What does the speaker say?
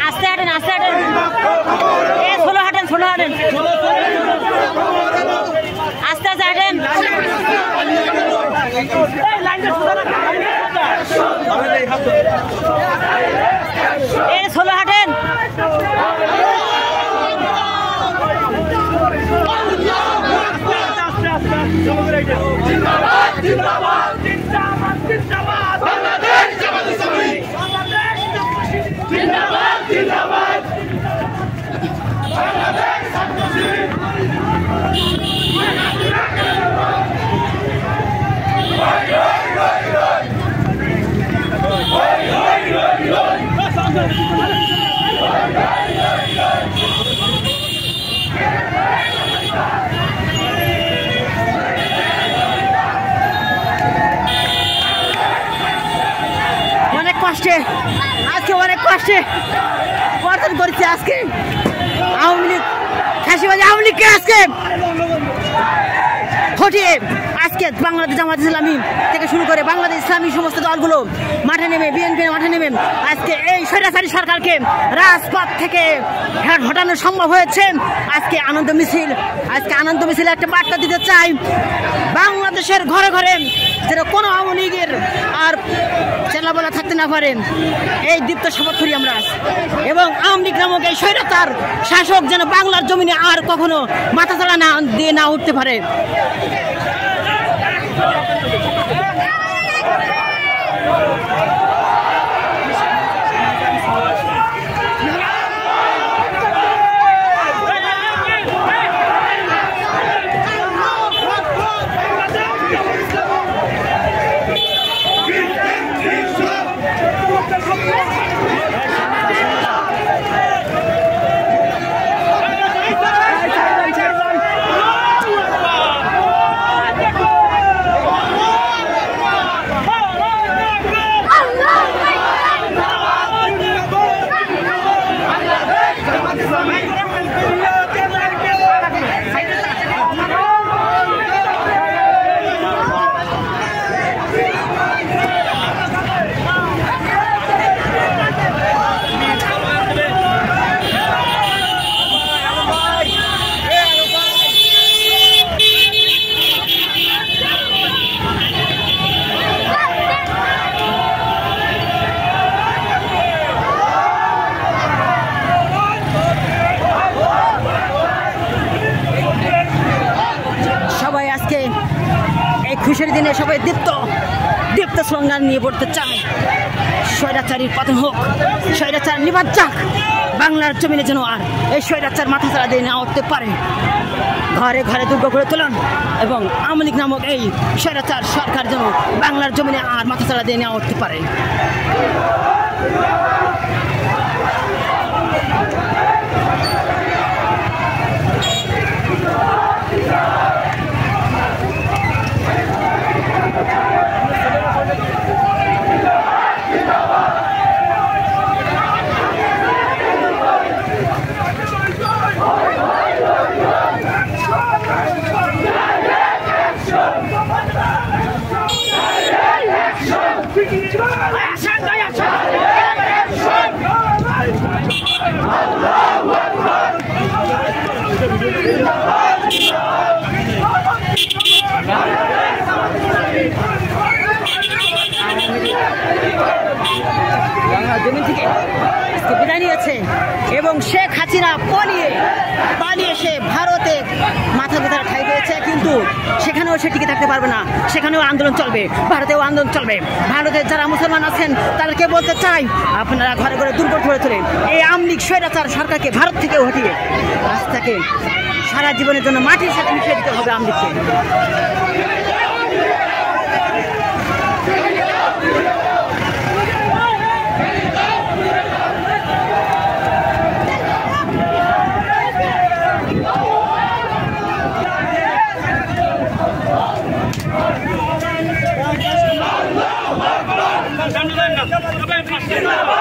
আস্তে হাঁটেন আস্তে হাঁটেন ষোলো হাঁটেন আস্তে আস্তে হাঁটেন ষোলো হাঁটেন আজকে অনেক কষ্টে অর্জন করেছে আজকে আওয়ামী লীগ ফাঁসিবাদী আওয়ামী লীগকে আজকে হটিয়ে আজকে বাংলাদেশ জামাত ইসলামী থেকে শুরু করে বাংলাদেশ ইসলামী সমস্ত দলগুলো মাঠে নেমে বিএনপির মাঠে নেমে আজকে এই স্বৈরাচারী সরকারকে রাজপথ থেকে হটানো সম্ভব হয়েছে। আজকে আনন্দ মিছিল একটা বার্তা দিতে চাই বাংলাদেশের ঘরে ঘরে যেন কোনো আওয়ামী লীগের আর চেলাবলা থাকতে না পারেন এই দীপ্ত শপথ করি আমরা এবং আওয়ামী লীগ নামক এই স্বৈরাচার শাসক যেন বাংলার জমিনে আর কখনো মাথাচাড়া না দিয়ে না উঠতে পারে। খুশির দিনে সবাই দীপ্ত স্লোগান নিয়ে পড়তে চায় স্বৈরাচারীর পতন হোক, স্বৈরাচার নিবাদ যাক, বাংলার জমিনে যেন আর এই স্বৈরাচার মাথা ছাড়া দিয়ে না উঠতে পারে। ঘরে ঘরে দুর্গ করে তোলেন এবং আওয়ামী লীগ নামক এই স্বৈরাচার সরকার যেন বাংলার জমিনে আর মাথা ছাড়া দিয়ে না উঠতে পারে। জমি থেকে বিদায় নিয়েছে এবং শেখ হাসিনা পালিয়ে সে ভারতে মাথা ব্যথার ঠাই পেয়েছে, কিন্তু সেখানেও সে টিকে থাকতে পারবে না, সেখানেও আন্দোলন চলবে, ভারতেও আন্দোলন চলবে। ভারতের যারা মুসলমান আছেন তাদেরকে বলতে চাই আপনারা ঘরে ঘরে দুর্গ করে তোলেন এই আওয়ামী লীগ স্বৈরাচার সরকারকে ভারত থেকে হটিয়ে রাস্তাকে সারা জীবনের জন্য মাটির সাথে মিশিয়ে দিতে হবে আওয়ামী লীগকে। সামনে দেন না, সবাই পাশে।